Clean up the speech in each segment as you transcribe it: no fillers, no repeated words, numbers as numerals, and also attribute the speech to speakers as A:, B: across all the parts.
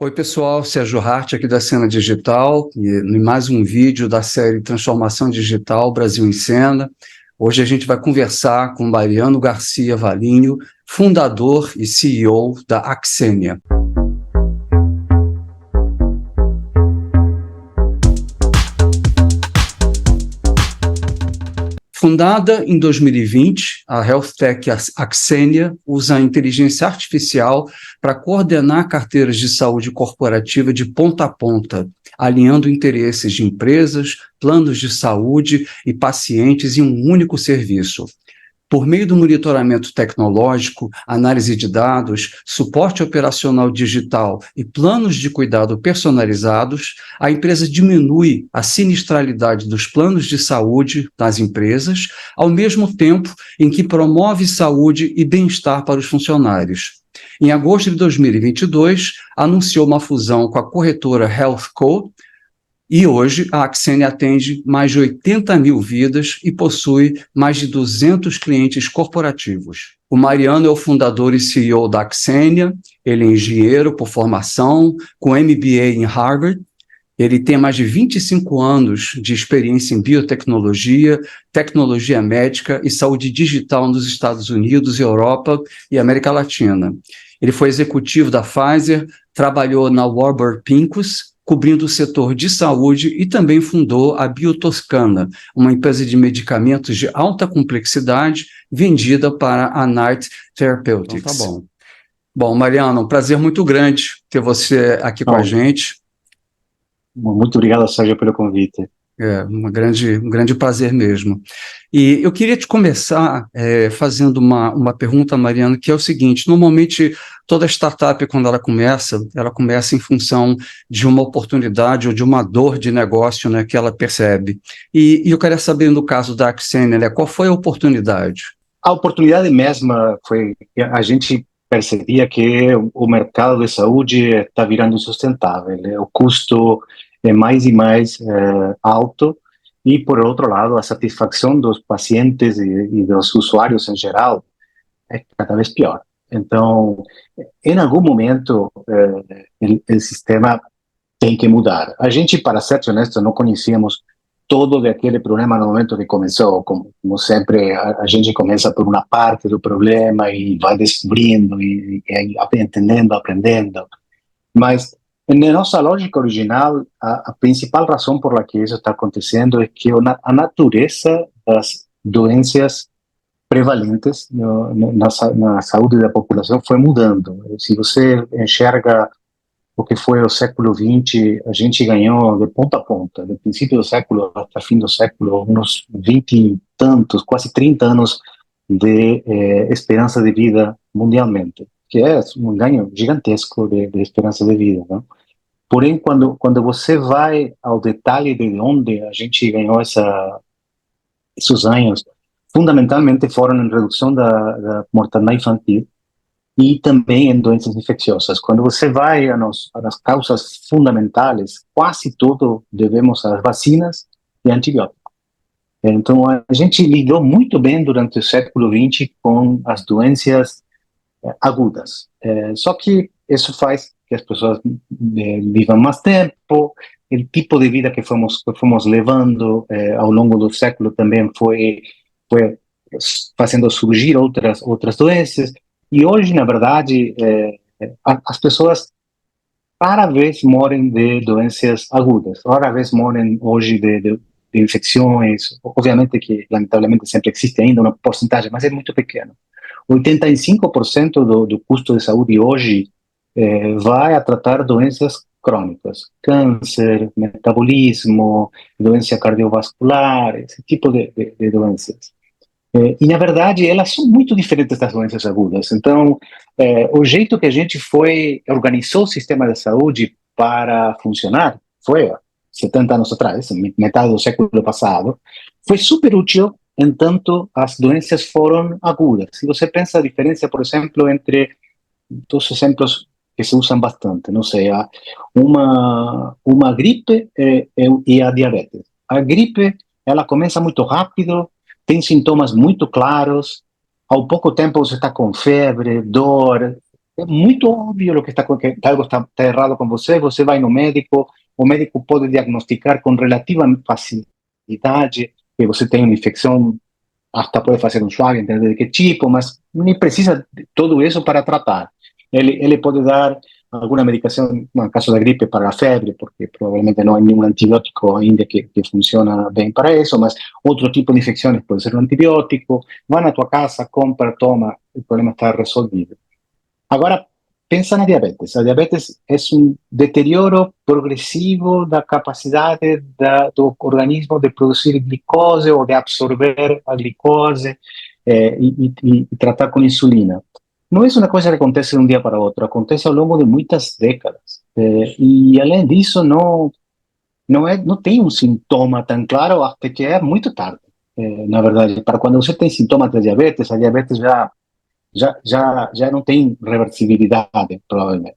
A: Oi, pessoal, Sérgio Hart aqui da Cena Digital, e em mais um vídeo da série Transformação Digital Brasil em Cena. Hoje a gente vai conversar com Mariano Garcia Valinho, fundador e CEO da Axenia. Fundada em 2020, a Health Tech Axenia usa a inteligência artificial para coordenar carteiras de saúde corporativa de ponta a ponta, alinhando interesses de empresas, planos de saúde e pacientes em um único serviço. Por meio do monitoramento tecnológico, análise de dados, suporte operacional digital e planos de cuidado personalizados, a empresa diminui a sinistralidade dos planos de saúde das empresas, ao mesmo tempo em que promove saúde e bem-estar para os funcionários. Em agosto de 2022, anunciou uma fusão com a corretora HealthCo, e hoje a Axenia atende mais de 80 mil vidas e possui mais de 200 clientes corporativos. O Mariano é o fundador e CEO da Axenia, ele é engenheiro por formação, com MBA em Harvard. Ele tem mais de 25 anos de experiência em biotecnologia, tecnologia médica e saúde digital nos Estados Unidos, Europa e América Latina. Ele foi executivo da Pfizer, trabalhou na Warburg Pincus, cobrindo o setor de saúde, e também fundou a Biotoscana, uma empresa de medicamentos de alta complexidade vendida para a Knight Therapeutics. Então, tá bom. Bom, Mariano, um prazer muito grande ter você aqui com a gente.
B: Muito obrigado, Sérgio, pelo convite.
A: É um grande prazer mesmo. E eu queria te começar fazendo uma pergunta, Mariano, que é o seguinte: normalmente toda startup, quando ela começa em função de uma oportunidade ou de uma dor de negócio, né, que ela percebe. E eu queria saber, no caso da Axenia, né, qual foi a oportunidade?
B: A oportunidade mesma foi que a gente percebia que o mercado de saúde está virando insustentável, né? O custo é mais e mais alto, e, por outro lado, a satisfação dos pacientes e dos usuários em geral é cada vez pior. Então, em algum momento, o sistema tem que mudar. A gente, para ser honesto, não conhecíamos todo daquele problema no momento que começou. Como sempre, a gente começa por uma parte do problema e vai descobrindo e entendendo, aprendendo. Mas, na nossa lógica original, a principal razão por la que isso está acontecendo é que a natureza das doenças prevalentes na saúde da população foi mudando. Se você enxerga o que foi o século XX, a gente ganhou de ponta a ponta, do princípio do século até o fim do século, uns 20 e tantos, quase 30 anos de esperança de vida mundialmente, que é um ganho gigantesco de esperança de vida, não? Porém, quando você vai ao detalhe de onde a gente ganhou esses ganhos, fundamentalmente foram em redução da mortalidade infantil e também em doenças infecciosas. Quando você vai às causas fundamentais, quase tudo devemos às vacinas e antibióticos. Então, a gente lidou muito bem durante o século XX com as doenças agudas. Só que isso faz que as pessoas vivam mais tempo, o tipo de vida que fomos levando ao longo do século também foi fazendo surgir outras doenças. E hoje, na verdade, as pessoas rara vez morrem de doenças agudas, rara vez morrem hoje de infecções. Obviamente que, lamentavelmente, sempre existe ainda uma porcentagem, mas é muito pequeno. 85% do custo de saúde hoje vai a tratar doenças crônicas, câncer, metabolismo, doença cardiovascular, esse tipo de doenças. E, na verdade, elas são muito diferentes das doenças agudas. Então, o jeito que a gente organizou o sistema de saúde para funcionar foi 70 anos atrás, metade do século passado, foi super útil, entanto as doenças foram agudas. Se você pensa a diferença, por exemplo, entre dos exemplos que se usam bastante, não sei, uma gripe e a diabetes. A gripe, ela começa muito rápido, tem sintomas muito claros, ao pouco tempo você está com febre, dor, é muito óbvio o que está, que algo está errado com você, você vai no médico, o médico pode diagnosticar com relativa facilidade que você tem uma infecção, hasta pode fazer um swab, entender de que tipo, mas nem precisa de tudo isso para tratar. Ele pode dar alguma medicação, no caso da gripe, para a febre, porque provavelmente não há nenhum antibiótico ainda que funciona bem para isso, mas outro tipo de infecções pode ser um antibiótico, vai na tua casa, compra, toma, o problema está resolvido. Agora, pensa na diabetes. A diabetes é um deterioro progressivo da capacidade do organismo de produzir glicose ou de absorver a glicose e tratar com insulina. Não é uma coisa que acontece de um dia para outro, acontece ao longo de muitas décadas. E, além disso, não tem um sintoma tão claro até que é muito tarde. Na verdade, para quando você tem sintomas de diabetes, a diabetes já não tem reversibilidade, provavelmente.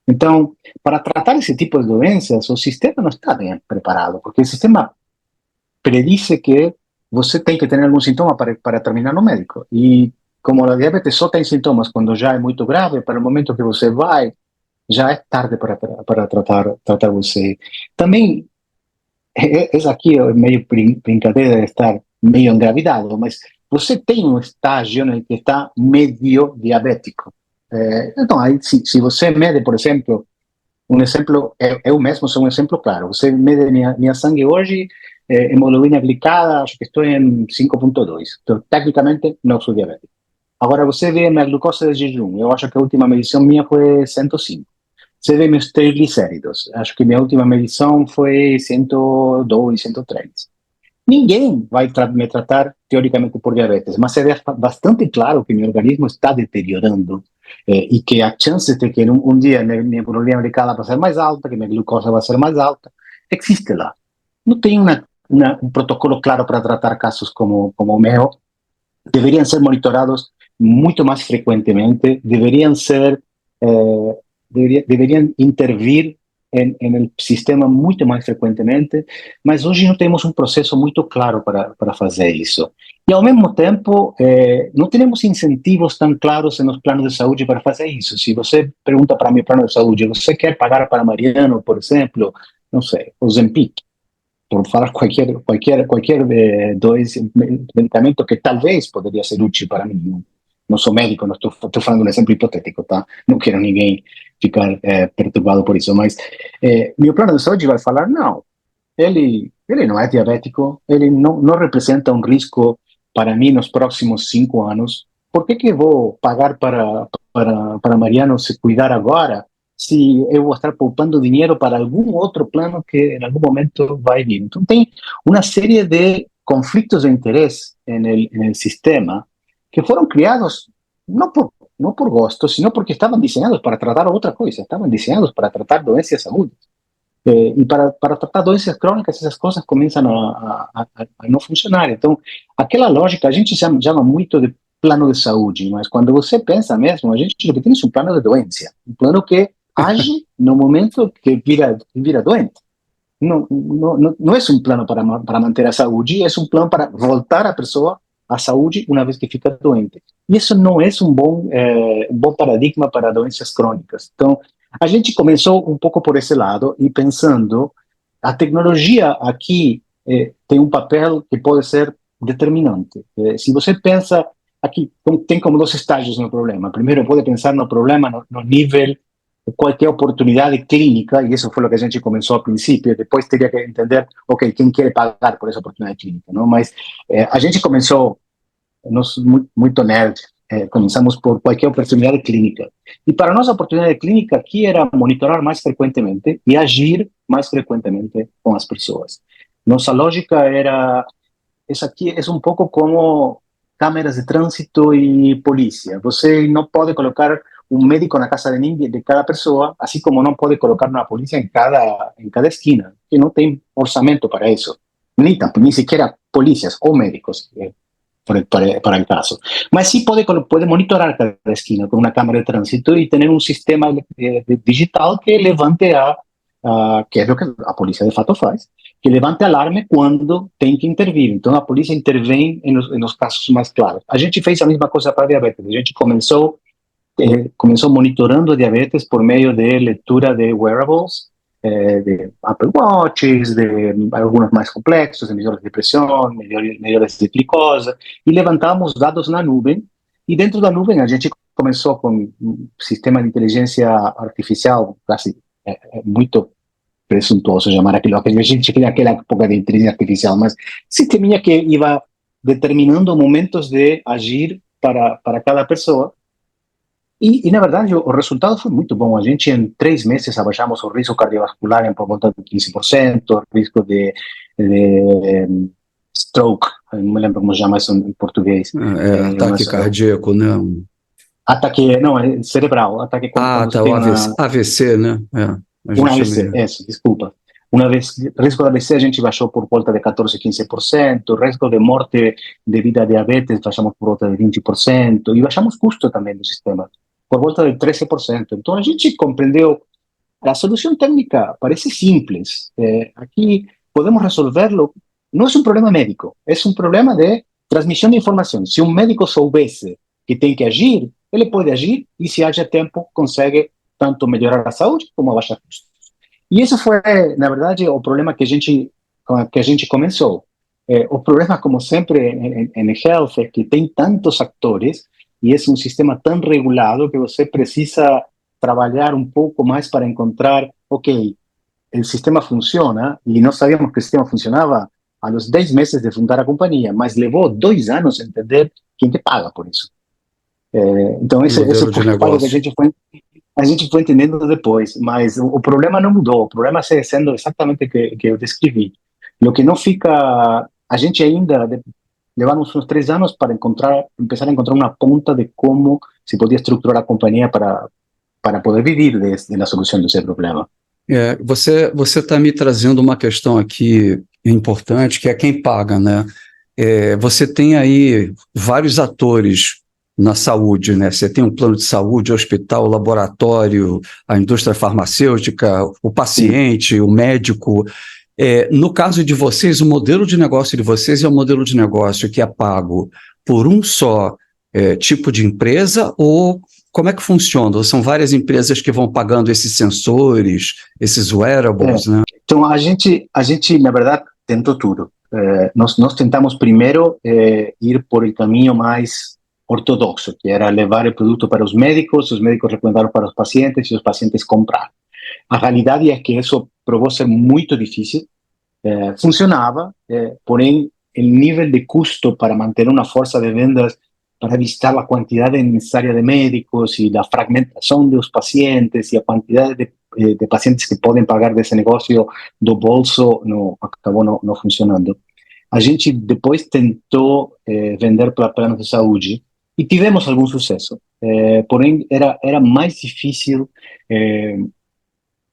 B: Então, para tratar esse tipo de doenças, o sistema não está bem preparado, porque o sistema predice que você tem que ter algum sintoma para terminar no médico. E como a diabetes só tem sintomas quando já é muito grave, para o momento que você vai, já é tarde para tratar você. Também, é aqui meio brincadeira de estar meio engravidado, mas você tem um estágio em que está medio diabético. Então, aí, se você mede, por exemplo, um exemplo, eu mesmo sou um exemplo claro. Você mede minha sangue hoje, hemoglobina glicada, acho que estou em 5,2. Então, tecnicamente, não sou diabético. Agora, você vê minha glucose de jejum, eu acho que a última medição minha foi 105. Você vê meus triglicéridos, acho que minha última medição foi 102, 103. Ninguém vai me tratar, teoricamente, por diabetes, mas é bastante claro que meu organismo está deteriorando e que a chance de que um dia minha hemoglobina glicada vai ser mais alta, que minha glucose vai ser mais alta, existe lá. Não tem um protocolo claro para tratar casos como o meu. Deveriam ser monitorados muito mais frequentemente, deveriam intervir no sistema muito mais frequentemente, mas hoje não temos um processo muito claro para fazer isso. E, ao mesmo tempo, não temos incentivos tão claros nos planos de saúde para fazer isso. Se você pergunta para meu plano de saúde, você quer pagar para Mariano, por exemplo, não sei, o Zempic, por falar qualquer medicamento que talvez poderia ser útil para mim. Não sou médico, não estou falando um exemplo hipotético, tá? Não quero ninguém ficar perturbado por isso, mas meu plano de saúde vai falar, não, ele não é diabético, ele não representa um risco para mim nos próximos 5 anos. Por que eu vou pagar para Mariano se cuidar agora, se eu vou estar poupando dinheiro para algum outro plano que em algum momento vai vir? Então, tem uma série de conflitos de interesse no sistema que foram criados não por gosto, sino porque estavam desenhados para tratar outra coisa, estavam desenhados para tratar doenças agudas. E para tratar doenças crônicas, essas coisas começam a não funcionar. Então, aquela lógica, a gente chama muito de plano de saúde, mas quando você pensa mesmo, a gente tem um plano de doença, um plano que age no momento que vira doente. Não é um plano para manter a saúde, é um plano para voltar a pessoa à saúde uma vez que fica doente. E isso não é um bom paradigma para doenças crônicas. Então, a gente começou um pouco por esse lado e pensando, a tecnologia aqui tem um papel que pode ser determinante. Se você pensa, aqui tem como 2 estágios no problema. Primeiro, pode pensar no problema no nível qualquer oportunidade clínica, e isso foi o que a gente começou a princípio, depois teria que entender, ok, quem quer pagar por essa oportunidade clínica, não? Mas a gente começou, nós muito nerd, começamos por qualquer oportunidade clínica. E para nós a oportunidade clínica aqui era monitorar mais frequentemente e agir mais frequentemente com as pessoas. Nossa lógica era, isso aqui é um pouco como câmeras de trânsito e polícia. Você não pode colocar um médico na casa de cada pessoa, assim como não pode colocar uma polícia em cada esquina, que não tem orçamento para isso. Nem sequer polícias ou médicos para o caso. Mas sí puede monitorar cada esquina con una cámara de tránsito y tener un sistema digital que levante que es lo que a policía de fato faz, que levante alarme quando tem que intervir. Então, a polícia intervém nos casos mais claros. A gente fez a mesma coisa para diabetes. A gente começou comenzó monitorando diabetes por medio de lectura de wearables, de Apple Watches, de algunos más complejos, de medidores de presión, medidores de glucosa, y levantábamos datos na nuvem, e dentro da nuvem a gente começou com um sistema de inteligência artificial, quase muito presuntuoso chamar aquilo, a gente queria aquela época de inteligência artificial, mas sisteminha que ia determinando momentos de agir para cada pessoa. E, na verdade, o resultado foi muito bom. A gente, em 3 meses, abaixamos o risco cardiovascular em por volta de 15%, o risco de stroke, não me lembro como chama isso em português.
A: Ataque cardíaco, né?
B: Ataque, não, é cerebral. Ataque quando
A: tá, o AVC, né?
B: Um AVC, isso, desculpa. Uma vez, risco de AVC a gente baixou por volta de 14, 15%, o risco de morte devido a diabetes baixamos por volta de 20%, e baixamos custo também do sistema, por volta de 13%. Então a gente compreendeu, a solução técnica parece simples, aqui podemos resolverlo, não é um problema médico, é um problema de transmissão de informação. Se um médico soubesse que tem que agir, ele pode agir, e se haja tempo, consegue tanto melhorar a saúde como abaixar custos. E esse foi, na verdade, o problema que a gente começou. O problema, como sempre, em health, é que tem tantos atores e é um sistema tão regulado que você precisa trabalhar um pouco mais para encontrar, ok, o sistema funciona, e nós sabíamos que o sistema funcionava a los 10 meses de fundar a companhia, mas levou 2 anos a entender quem que paga por isso. Então, esse foi o pago que a gente foi entendendo depois, mas o problema não mudou, o problema segue sendo exatamente o que eu descrevi. O que não fica, a gente ainda levamos uns 3 anos para começar a encontrar uma ponta de como se podia estruturar a companhia para poder viver da solução desse problema.
A: Você está me trazendo uma questão aqui importante, que é quem paga, né? Você tem aí vários atores na saúde, né? Você tem um plano de saúde, hospital, laboratório, a indústria farmacêutica, o paciente, o médico. No caso de vocês, o modelo de negócio de vocês é um modelo de negócio que é pago por um só tipo de empresa, ou como é que funciona? Ou são várias empresas que vão pagando esses sensores, esses wearables, né?
B: Então, a gente, na verdade, tentou tudo. Nós tentamos primeiro ir por o caminho mais ortodoxo, que era levar o produto para os médicos recomendaram para os pacientes e os pacientes comprar. A realidade é que isso provou ser muito difícil, funcionava, porém, o nível de custo para manter uma força de vendas, para visitar a quantidade necessária de médicos e a fragmentação dos pacientes e a quantidade de pacientes que podem pagar desse negócio do bolso, acabou não funcionando. A gente depois tentou vender para planos de saúde, e tivemos algum sucesso, porém era mais difícil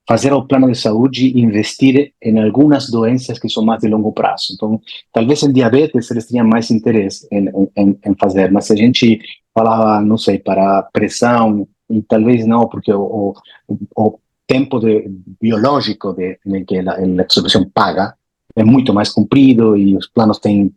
B: fazer o plano de saúde e investir em algumas doenças que são mais de longo prazo. Então, talvez em diabetes eles tinham mais interesse em fazer, mas se a gente falava, não sei, para pressão, e talvez não, porque o tempo biológico em que a solução paga é muito mais comprido e os planos têm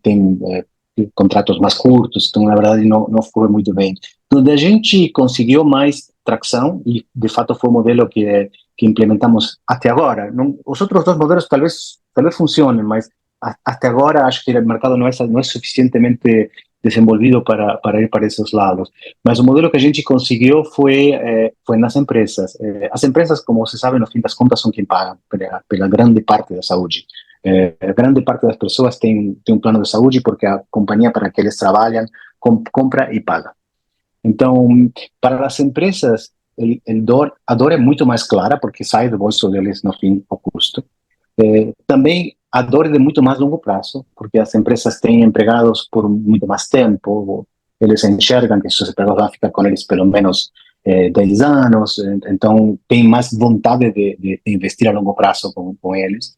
B: contratos mais curtos, então na verdade não foi muito bem. Onde a gente conseguiu mais tração, e de fato foi o modelo que implementamos até agora. Os outros 2 modelos talvez funcionem, mas até agora acho que o mercado não é suficientemente desenvolvido para ir para esses lados. Mas o modelo que a gente conseguiu foi nas empresas. As empresas, como você sabe, no fim das contas, são quem paga pela grande parte da saúde. Grande parte das pessoas tem um plano de saúde porque a companhia para que eles trabalham compra e paga. Então, para as empresas, a dor é muito mais clara porque sai do bolso deles no fim o custo. Também a dor é de muito mais longo prazo porque as empresas têm empregados por muito mais tempo, eles enxergam que seus empregados vão ficar com eles pelo menos 10 anos, então tem mais vontade de investir a longo prazo com eles.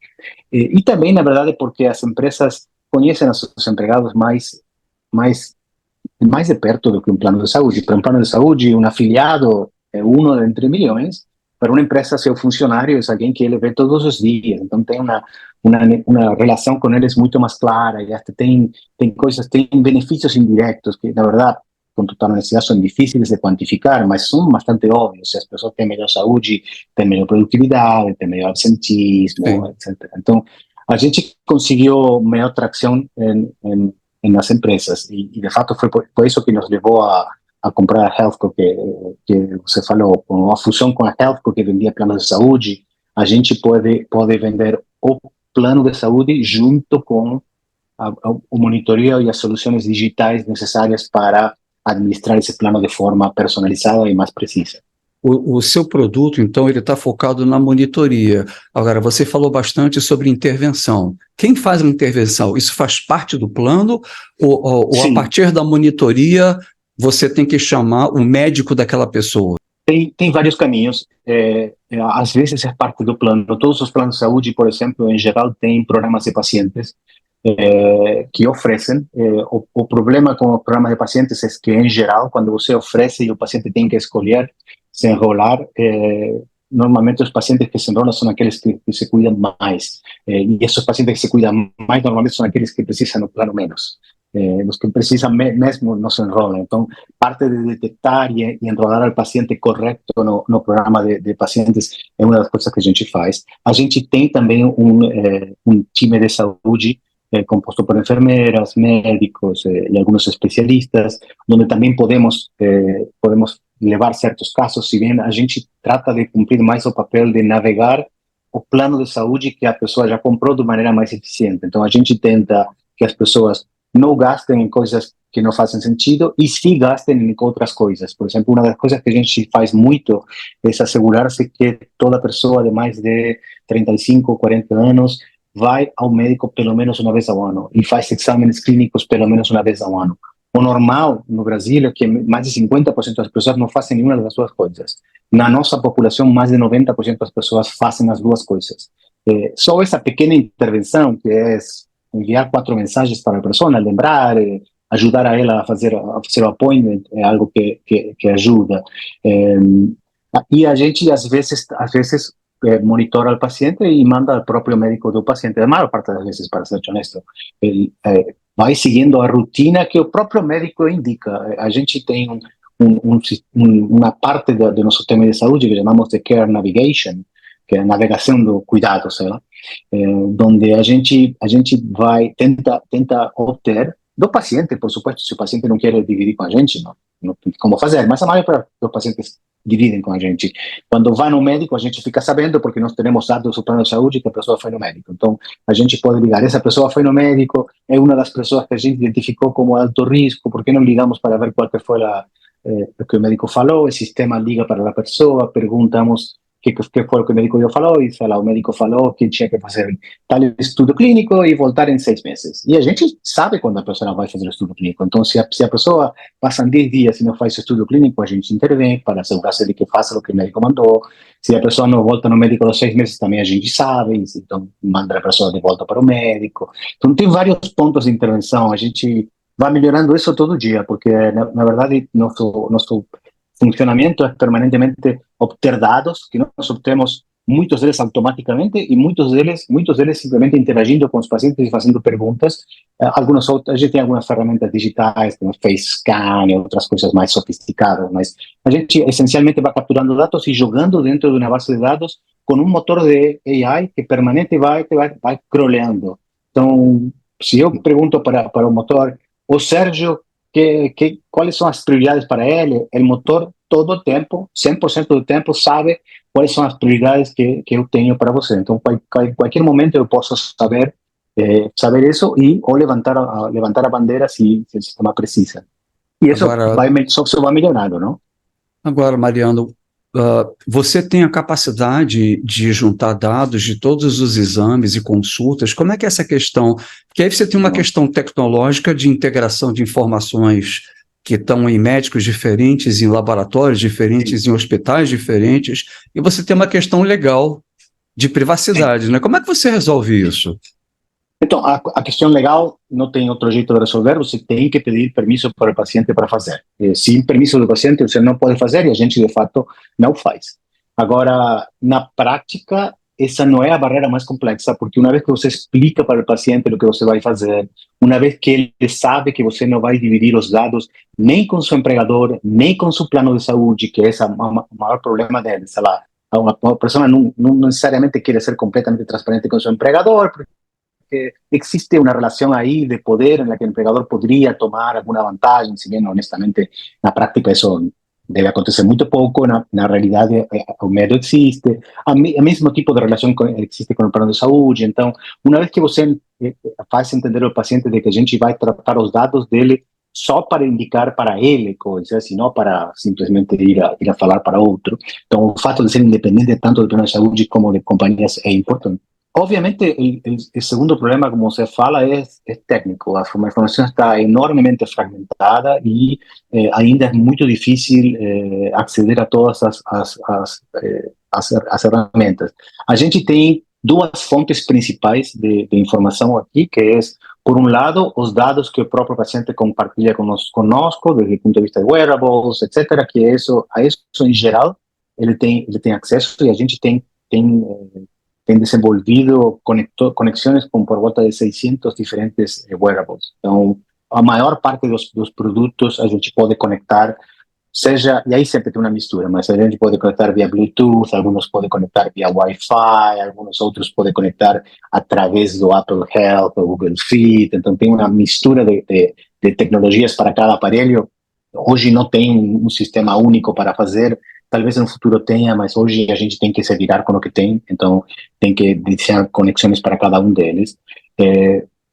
B: E também, na verdade, porque as empresas conhecem os seus empregados mais de perto do que um plano de saúde. Para um plano de saúde, um afiliado é um entre milhões, para uma empresa, seu funcionário é alguém que ele vê todos os dias, então tem uma relação com eles muito mais clara, e até tem benefícios indiretos que, na verdade, com total honestidade, são difíceis de quantificar, mas são bastante óbvios. Se as pessoas têm melhor saúde, têm melhor produtividade, têm melhor absentismo, etc. Então, a gente conseguiu melhor tração nas empresas, e de fato foi isso que nos levou a comprar a Healthco, que você falou, com a fusão com a Healthco, que vendia planos de saúde. A gente pode vender o plano de saúde junto com o monitorio e as soluções digitais necessárias para administrar esse plano de forma personalizada e mais precisa.
A: O seu produto, então, ele está focado na monitoria. Agora, você falou bastante sobre intervenção. Quem faz a intervenção? Isso faz parte do plano? Ou a partir da monitoria, você tem que chamar o médico daquela pessoa?
B: Tem vários caminhos. Às vezes é parte do plano. Todos os planos de saúde, por exemplo, em geral, têm programas de pacientes que oferecem. O problema com o programa de pacientes é que, em geral, quando você oferece e o paciente tem que escolher se enrolar, normalmente os pacientes que se enrolam são aqueles que se cuidam mais. E esses pacientes que se cuidam mais, normalmente são aqueles que precisam do plano menos. Os que precisam mesmo não se enrolam. Então, parte de detectar e enrolar o paciente correto no programa de pacientes é uma das coisas que a gente faz. A gente tem também um time de saúde composto por enfermeras, médicos e alguns especialistas, onde também podemos levar certos casos, se bem a gente trata de cumprir mais o papel de navegar o plano de saúde que a pessoa já comprou de maneira mais eficiente. Então, a gente tenta que as pessoas não gastem em coisas que não fazem sentido e sim gastem em outras coisas. Por exemplo, uma das coisas que a gente faz muito é assegurar-se que toda pessoa de mais de 35, 40 anos vai ao médico pelo menos uma vez ao ano e faz exames clínicos pelo menos uma vez ao ano. O normal no Brasil é que mais de 50% das pessoas não fazem nenhuma das duas coisas. Na nossa população, mais de 90% das pessoas fazem as duas coisas. Só essa pequena intervenção, que é enviar 4 mensagens para a pessoa, lembrar, ajudar a ela a fazer o appointment, é algo que ajuda. E a gente, às vezes monitora o paciente e manda ao próprio médico do paciente. A maior parte das vezes, para ser honesto, ele vai seguindo a rotina que o próprio médico indica. A gente tem uma parte do nosso tema de saúde que chamamos de Care Navigation, que é a navegação do cuidado, sei lá, onde a gente tenta obter do paciente, por supuesto. Se o paciente não quer dividir com a gente, não tem como fazer, mas a maior parte dos pacientes dividem com a gente. Quando vai no médico, a gente fica sabendo, porque nós temos dados do plano de saúde que a pessoa foi no médico. Então, a gente pode ligar, essa pessoa foi no médico, é uma das pessoas que a gente identificou como alto risco, por que não ligamos para ver qual que foi o que o médico falou? O sistema liga para a pessoa, perguntamos que foi o que o médico falou, e o médico falou que tinha que fazer tal estudo clínico e voltar em 6 meses. E a gente sabe quando a pessoa vai fazer o estudo clínico. Então, se a pessoa passa 10 dias e não faz o estudo clínico, a gente intervém para assegurar-se de que faça o que o médico mandou. Se a pessoa não volta no médico aos 6 meses, também a gente sabe, então manda a pessoa de volta para o médico. Então, tem vários pontos de intervenção. A gente vai melhorando isso todo dia, porque, na verdade, nosso funcionamento é permanentemente obter dados, que nós obtemos muitos deles automaticamente e muitos deles simplesmente interagindo com os pacientes e fazendo perguntas. Alguns outros, a gente tem algumas ferramentas digitais, como face scan e outras coisas mais sofisticadas, mas a gente essencialmente vai capturando dados e jogando dentro de uma base de dados com um motor de AI que permanente vai crawleando. Então, se eu pergunto para o motor, o Sérgio, quais são as prioridades para ele, o motor todo o tempo, 100% do tempo, sabe quais são as prioridades que eu tenho para você. Então, em qualquer momento eu posso saber isso ou levantar a bandeira se o sistema precisa. E isso só vai melhorando, não?
A: Agora, Mariano, você tem a capacidade de juntar dados de todos os exames e consultas. Como é que é essa questão? Porque aí você tem uma questão tecnológica de integração de informações que estão em médicos diferentes, em laboratórios diferentes, em hospitais diferentes, e você tem uma questão legal de privacidade, né? Como é que você resolve isso?
B: Então, a questão legal não tem outro jeito de resolver, você tem que pedir permisso para o paciente para fazer. Sem permisso do paciente, você não pode fazer e a gente, de fato, não faz. Agora, na prática, essa não é a barreira mais complexa, porque uma vez que você explica para o paciente o que você vai fazer, uma vez que ele sabe que você não vai dividir os dados nem com seu empregador, nem com seu plano de saúde, que esse é o maior problema dele, sei lá, uma pessoa não necessariamente quer ser completamente transparente com seu empregador, porque existe uma relação aí de poder em que o empregador poderia tomar alguma vantagem, se bem, honestamente, na prática isso deve acontecer muito pouco, na realidade o medo existe, o mesmo tipo de relação existe com o plano de saúde, então, uma vez que você faz entender ao paciente de que a gente vai tratar os dados dele só para indicar para ele coisas, e não para simplesmente ir a falar para outro, então o fato de ser independente tanto do plano de saúde como de companhias é importante. Obviamente, el segundo problema, como você fala, é técnico. A informação está enormemente fragmentada e ainda é muito difícil aceder a todas as ferramentas. A gente tem duas fontes principais de informação aqui, que é, por um lado, os dados que o próprio paciente compartilha conosco, desde o ponto de vista de wearables, etc., que a isso em geral, ele tem acesso e a gente tem desenvolvido conexões com por volta de 600 diferentes wearables. Então, a maior parte dos produtos a gente pode conectar, seja, e aí sempre tem uma mistura, mas a gente pode conectar via Bluetooth, alguns podem conectar via Wi-Fi, alguns outros podem conectar através do Apple Health, ou Google Fit, então tem uma mistura de tecnologias para cada aparelho. Hoje não tem um sistema único para fazer, talvez no futuro tenha, mas hoje a gente tem que se virar com o que tem, então tem que desenhar conexões para cada um deles.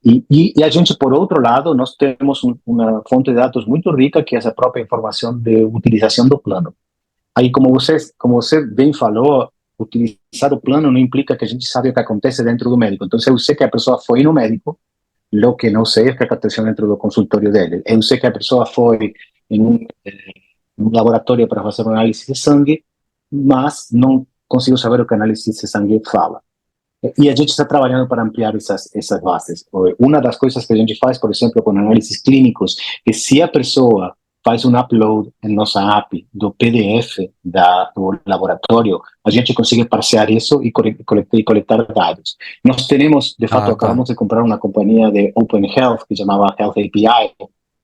B: E a gente, por outro lado, nós temos uma fonte de dados muito rica, que é essa própria informação de utilização do plano. Aí, como você bem falou, utilizar o plano não implica que a gente sabe o que acontece dentro do médico. Então, eu sei que a pessoa foi no médico, o que não sei é o que aconteceu dentro do consultório dele. Eu sei que a pessoa foi em um laboratório para fazer uma análise de sangue, mas não consigo saber o que a análise de sangue fala. E a gente está trabalhando para ampliar essas bases. Uma das coisas que a gente faz, por exemplo, com análises clínicos, é se a pessoa faz um upload em nossa app do PDF do laboratório, a gente consegue parsear isso e coletar dados. Nós temos, de fato, acabamos de comprar uma companhia de Open Health, que chamava Health API,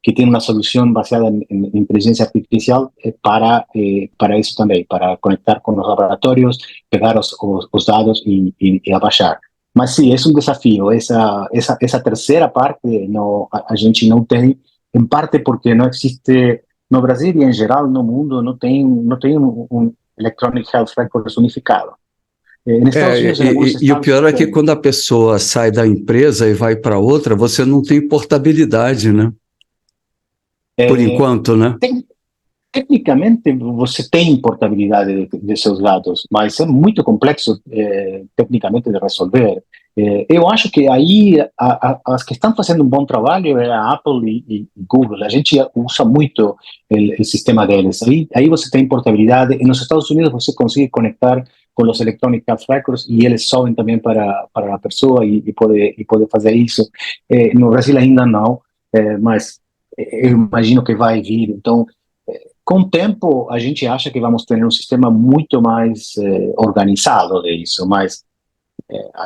B: que tem uma solução baseada em inteligência artificial para isso também, para conectar com os laboratórios, pegar os dados e abaixar. Mas sim, é um desafio. Essa terceira parte a gente não tem, em parte porque não existe, no Brasil e em geral no mundo, não tem um Electronic Health Records unificado.
A: E o pior é que quando a pessoa sai da empresa e vai para outra, você não tem portabilidade, né? Por enquanto, né?
B: Tecnicamente, você tem portabilidade de seus dados, mas é muito complexo tecnicamente de resolver. Eu acho que aí as que estão fazendo um bom trabalho é a Apple e Google. A gente usa muito o sistema deles. Aí você tem portabilidade. E nos Estados Unidos você consegue conectar com os Electronic Health Records e eles sobem também para a pessoa e pode fazer isso. No Brasil ainda não, mas eu imagino que vai vir. Então, com o tempo, a gente acha que vamos ter um sistema muito mais organizado disso, mas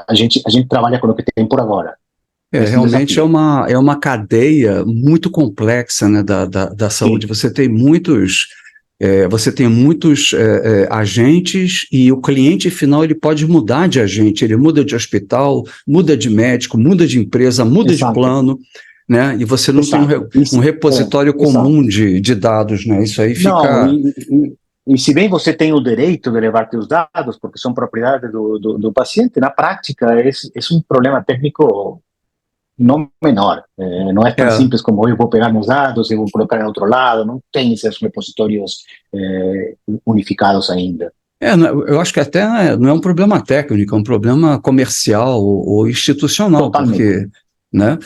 B: a gente trabalha com o que tem por agora.
A: Realmente é uma cadeia muito complexa, né, da saúde. Sim. Você tem muitos agentes e o cliente final ele pode mudar de agente, ele muda de hospital, muda de médico, muda de empresa, muda Exato. De plano. Né? E você não Exato. Tem um repositório comum de dados, né? Isso aí fica...
B: Não, e se bem você tem o direito de levar seus dados, porque são propriedade do paciente, na prática é um problema técnico não menor. Não é tão simples como eu vou pegar meus dados e vou colocar em outro lado, não tem esses repositórios unificados ainda.
A: Eu acho que até não é um problema técnico, é um problema comercial ou institucional, Totalmente. Porque... Né?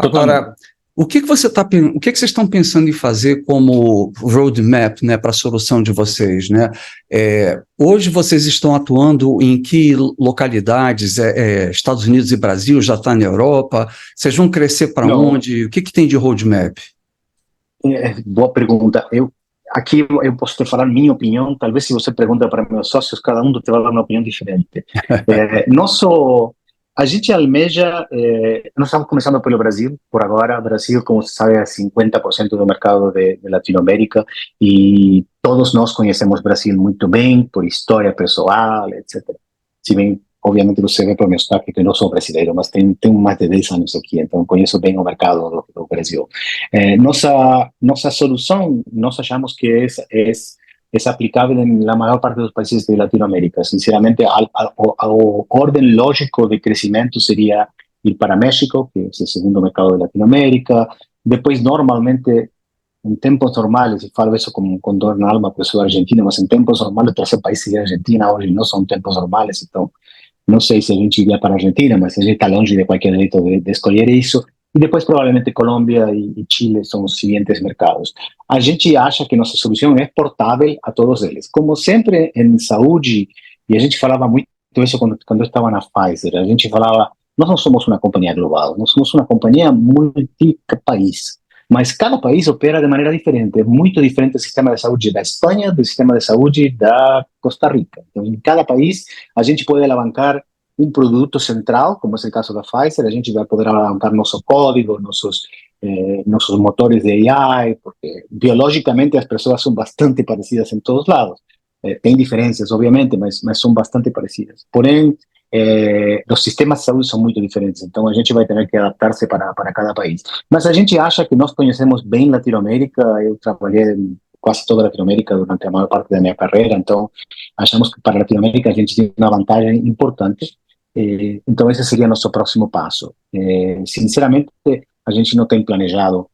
A: Agora, o que vocês estão pensando em fazer como roadmap, né, para a solução de vocês, né? Hoje vocês estão atuando em que localidades? Estados Unidos e Brasil, já está na Europa? Vocês vão crescer para onde? O que tem de roadmap?
B: Boa pergunta. aqui eu posso te falar minha opinião, talvez se você pergunta para meus sócios, cada um te vai dar uma opinião diferente. Nosso, a gente almeja, nós estamos começando pelo Brasil, por agora. O Brasil, como você sabe, é 50% do mercado de Latinoamérica, e todos nós conhecemos o Brasil muito bem, por história pessoal, etc. Se bem, obviamente, você vê por meu sotaque que eu não sou brasileiro, mas tenho mais de 10 anos aqui, então conheço bem o mercado do Brasil. Nossa solução, nós achamos que é aplicável na maior parte dos países de Latinoamérica. Sinceramente, o ordem lógico de crescimento seria ir para México, que é o segundo mercado de Latinoamérica. Depois, normalmente, em tempos normais, e falo isso com dor na alma, porque eu sou argentino, mas em tempos normais, o terceiro país seria a Argentina. Hoje não são tempos normais, então não sei se a gente iria para a Argentina, mas a gente está longe de qualquer jeito de escolher isso. E depois, provavelmente, Colômbia e Chile são os seguintes mercados. A gente acha que nossa solução é portável a todos eles. Como sempre, em saúde, e a gente falava muito isso quando eu estava na Pfizer, a gente falava, nós não somos uma companhia global, nós somos uma companhia multi-país. Mas cada país opera de maneira diferente. É muito diferente o sistema de saúde da Espanha do sistema de saúde da Costa Rica. Então, em cada país, a gente pode alavancar um produto central, como é o caso da Pfizer. A gente vai poder alavancar nosso código, nossos motores de AI, porque biologicamente as pessoas são bastante parecidas em todos os lados. Tem diferenças, obviamente, mas são bastante parecidas. Porém, os sistemas de saúde são muito diferentes, então a gente vai ter que adaptar-se para cada país. Mas a gente acha que nós conhecemos bem Latinoamérica. Eu trabalhei em quase toda a Latinoamérica durante a maior parte da minha carreira, então achamos que para a Latinoamérica a gente tem uma vantagem importante. Então esse seria nosso próximo passo. Sinceramente, a gente não tem planejado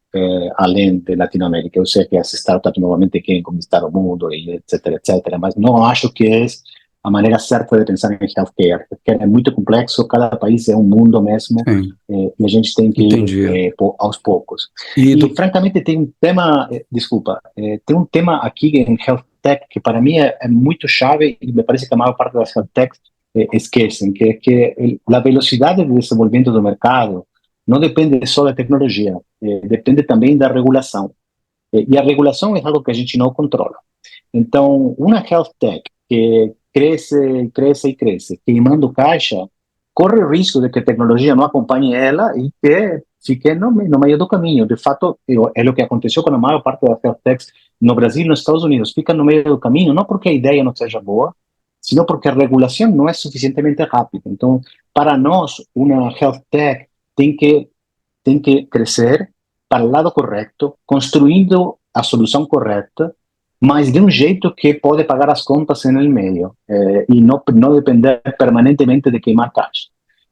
B: além de Latinoamérica. Eu sei que as startups novamente querem conquistar o mundo, e etc, mas não acho que é a maneira certa de pensar em healthcare. Healthcare é muito complexo, cada país é um mundo mesmo, e a gente tem que ir aos poucos. E francamente, tem um tema, tem um tema aqui em Health Tech que para mim é muito chave, e me parece que a maior parte das Health Techs esquecem, que é que a velocidade de desenvolvimento do mercado não depende só da tecnologia, depende também da regulação. E a regulação é algo que a gente não controla. Então, uma Health Tech que cresce, cresce e cresce, queimando caixa, corre o risco de que a tecnologia não acompanhe ela e que fique no meio do caminho. De fato, é o que aconteceu com a maior parte das Health Techs no Brasil e nos Estados Unidos. Fica no meio do caminho, não porque a ideia não seja boa, sino porque a regulação não é suficientemente rápida. Então, para nós, uma Health Tech tem que crescer para o lado correto, construindo a solução correta, mas de um jeito que pode pagar as contas no meio, e não depender permanentemente de queimar caixa.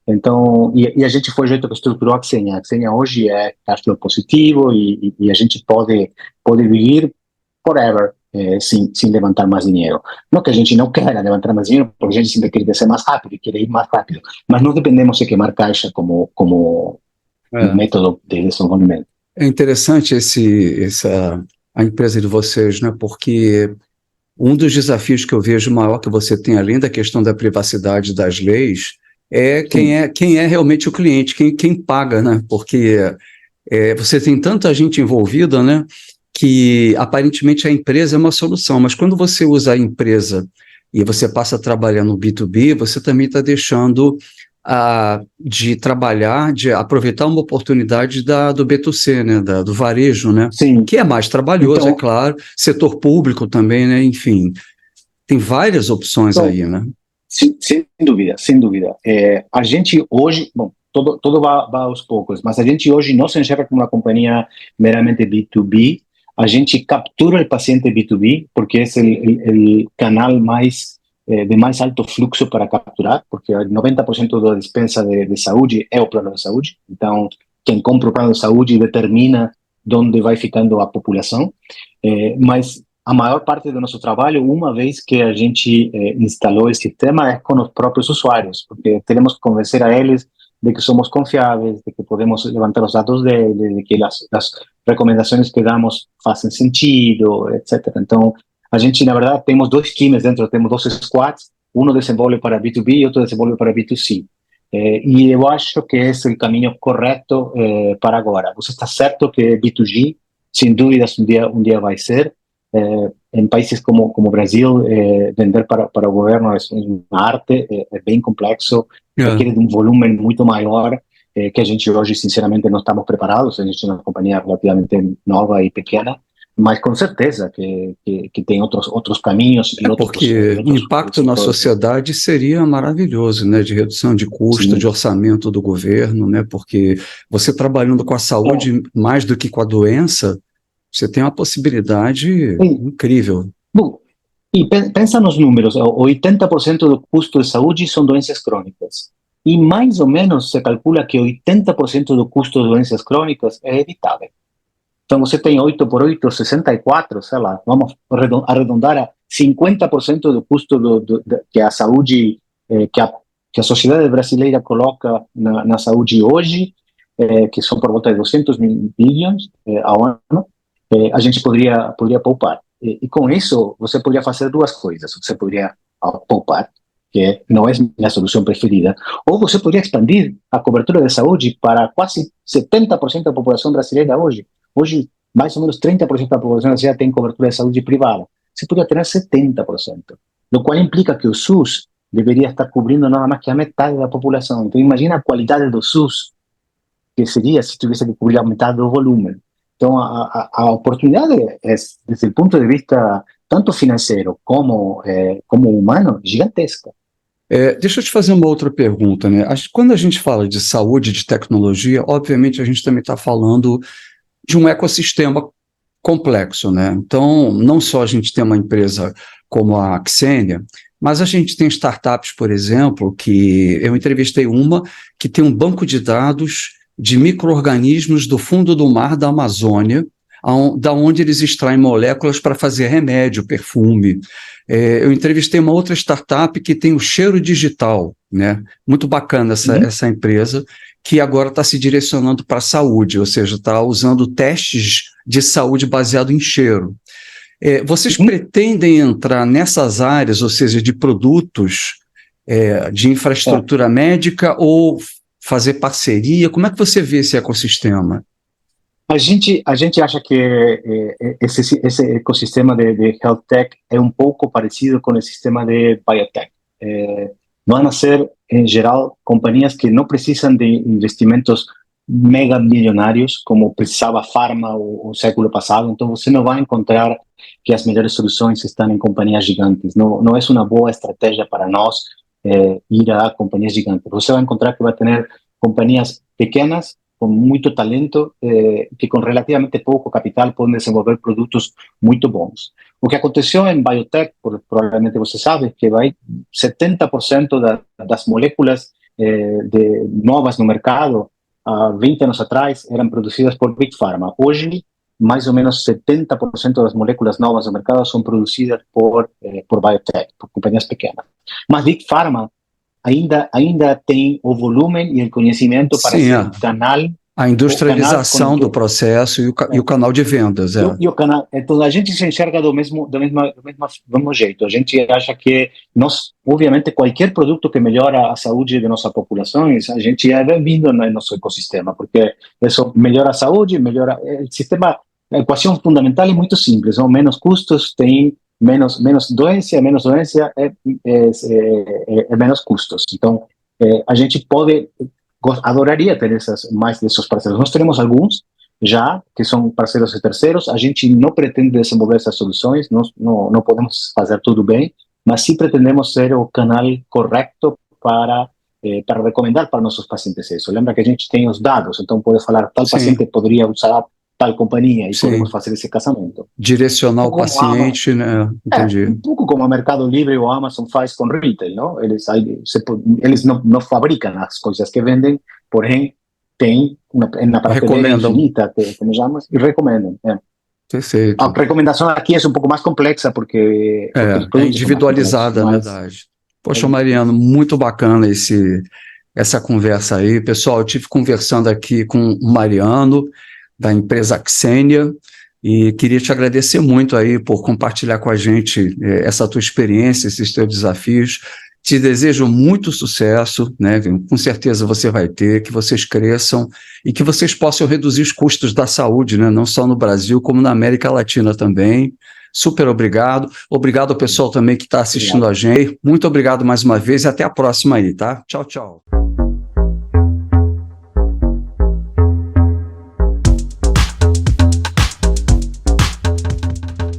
B: Então, e a gente foi o jeito que estruturou a Xenia. A Xenia hoje é cash flow positivo e a gente pode viver forever sem levantar mais dinheiro. Não que a gente não queira levantar mais dinheiro, porque a gente sempre quer crescer mais rápido, quer ir mais rápido, mas não dependemos de queimar caixa como método de desenvolvimento.
A: É interessante a empresa de vocês, né? Porque um dos desafios que eu vejo maior que você tem, além da questão da privacidade das leis, é quem é realmente o cliente, quem paga, né? Porque você tem tanta gente envolvida, né? Que aparentemente a empresa é uma solução, mas quando você usa a empresa e você passa a trabalhar no B2B, você também está deixando de trabalhar, de aproveitar uma oportunidade do B2C, né, do varejo, né,
B: Sim.
A: Que é mais trabalhoso, então, é claro, setor público também, né, enfim, tem várias opções então, aí, né?
B: Sem dúvida, sem dúvida. A gente hoje, bom, tudo vai aos poucos, mas a gente hoje não se enxerga como uma companhia meramente B2B. A gente captura o paciente B2B, porque é o canal de mais alto fluxo para capturar, porque 90% da dispensa de saúde é o plano de saúde. Então, quem compra o plano de saúde determina onde vai ficando a população. Mas a maior parte do nosso trabalho, uma vez que a gente instalou esse sistema, é com os próprios usuários, porque temos que convencer a eles de que somos confiáveis, de que podemos levantar os dados deles, de que as recomendações que damos fazem sentido, etc. Então, a gente, na verdade, temos dois times dentro, temos 2 squads, um desenvolve para B2B e outro desenvolve para B2C. E eu acho que esse é o caminho correto para agora. Você está certo que B2G, sem dúvidas, um dia vai ser, em países como o Brasil, vender para o governo é uma arte, é bem complexo, requer de um volume muito maior, que a gente hoje, sinceramente, não estamos preparados. A gente é uma companhia relativamente nova e pequena, mas com certeza que tem outros caminhos e
A: porque o impacto na sociedade seria maravilhoso, né, de redução de custo, de orçamento do governo, né, porque você trabalhando com a saúde mais do que com a doença, você tem uma possibilidade incrível.
B: Bom, e pensa nos números, 80% do custo de saúde são doenças crônicas, e mais ou menos se calcula que 80% do custo de doenças crônicas é evitável. Então você tem 8 por 8, 64, sei lá, vamos arredondar a 50% do custo que a saúde, que a sociedade brasileira coloca na saúde hoje, que são por volta de 200 bilhões ao ano, a gente poderia poupar. E com isso, você poderia fazer duas coisas. Você poderia poupar, que não é minha solução preferida, ou você poderia expandir a cobertura de saúde para quase 70% da população brasileira hoje. Hoje, mais ou menos 30% da população brasileira tem cobertura de saúde privada. Você poderia ter 70%, o qual implica que o SUS deveria estar cobrindo nada mais que a metade da população. Então, imagina a qualidade do SUS que seria se tivesse que cobrir a metade do volume. Então, a oportunidade, desde o ponto de vista tanto financeiro como humano, gigantesca.
A: Deixa eu te fazer uma outra pergunta, né? Quando a gente fala de saúde, de tecnologia, obviamente a gente também está falando de um ecossistema complexo, né? Então, não só a gente tem uma empresa como a Xenia, mas a gente tem startups, por exemplo, que eu entrevistei uma que tem um banco de dados de micro-organismos do fundo do mar da Amazônia, da onde eles extraem moléculas para fazer remédio, perfume. Eu entrevistei uma outra startup que tem o cheiro digital, né? Muito bacana essa empresa, que agora está se direcionando para a saúde, ou seja, está usando testes de saúde baseado em cheiro. Vocês pretendem entrar nessas áreas, ou seja, de produtos de infraestrutura médica, ou fazer parceria? Como é que você vê esse ecossistema?
B: A gente acha que esse ecossistema de health tech é um pouco parecido com o sistema de biotech. Vão ser, em geral, companhias que não precisam de investimentos mega milionários, como precisava a Pharma o século passado. Então, você não vai encontrar que as melhores soluções estão em companhias gigantes. Não é uma boa estratégia para nós ir a companhias gigantes. Você vai encontrar que vai ter companhias pequenas, com muito talento, que com relativamente pouco capital podem desenvolver produtos muito bons. O que aconteceu em biotech, provavelmente você sabe, que 70% das moléculas novas no mercado, há 20 anos atrás, eram produzidas por Big Pharma. Hoje, mais ou menos 70% das moléculas novas no mercado são produzidas por biotech, por companhias pequenas. Mas Big Pharma ainda tem o volume e o conhecimento para ser o canal.
A: A industrialização do processo e o canal de vendas.
B: E o canal, então a gente se enxerga do mesmo jeito. A gente acha que obviamente, qualquer produto que melhora a saúde de nossas populações, a gente é bem-vindo no nosso ecossistema, porque isso melhora a saúde, melhora o sistema. A equação fundamental é muito simples, são menos custos, tem menos doença é menos custos. Então, a gente adoraria ter mais desses parceiros. Nós temos alguns já, que são parceiros de terceiros. A gente não pretende desenvolver essas soluções, não podemos fazer tudo bem, mas sim pretendemos ser o canal correto para recomendar para nossos pacientes isso. Lembra que a gente tem os dados, então pode falar, tal paciente poderia usar tal companhia e podemos fazer esse casamento.
A: Direcionar o paciente, né? Entendi.
B: Um pouco como o Mercado Livre ou a Amazon faz com retail, não? Eles não fabricam as coisas que vendem, porém tem na prateleira infinita, que nós chamamos, e recomendam.
A: Perfeito.
B: A recomendação aqui é um pouco mais complexa, porque
A: é individualizada, na verdade. Poxa, Mariano, muito bacana essa conversa aí. Pessoal, eu estive conversando aqui com o Mariano, da empresa Xenia, e queria te agradecer muito aí por compartilhar com a gente essa tua experiência, esses teus desafios. Te desejo muito sucesso, né? Com certeza você vai ter, que vocês cresçam e que vocês possam reduzir os custos da saúde, né? Não só no Brasil, como na América Latina também. Super obrigado. Obrigado ao pessoal também que está assistindo a gente. Muito obrigado mais uma vez e até a próxima aí, tá? Tchau, tchau.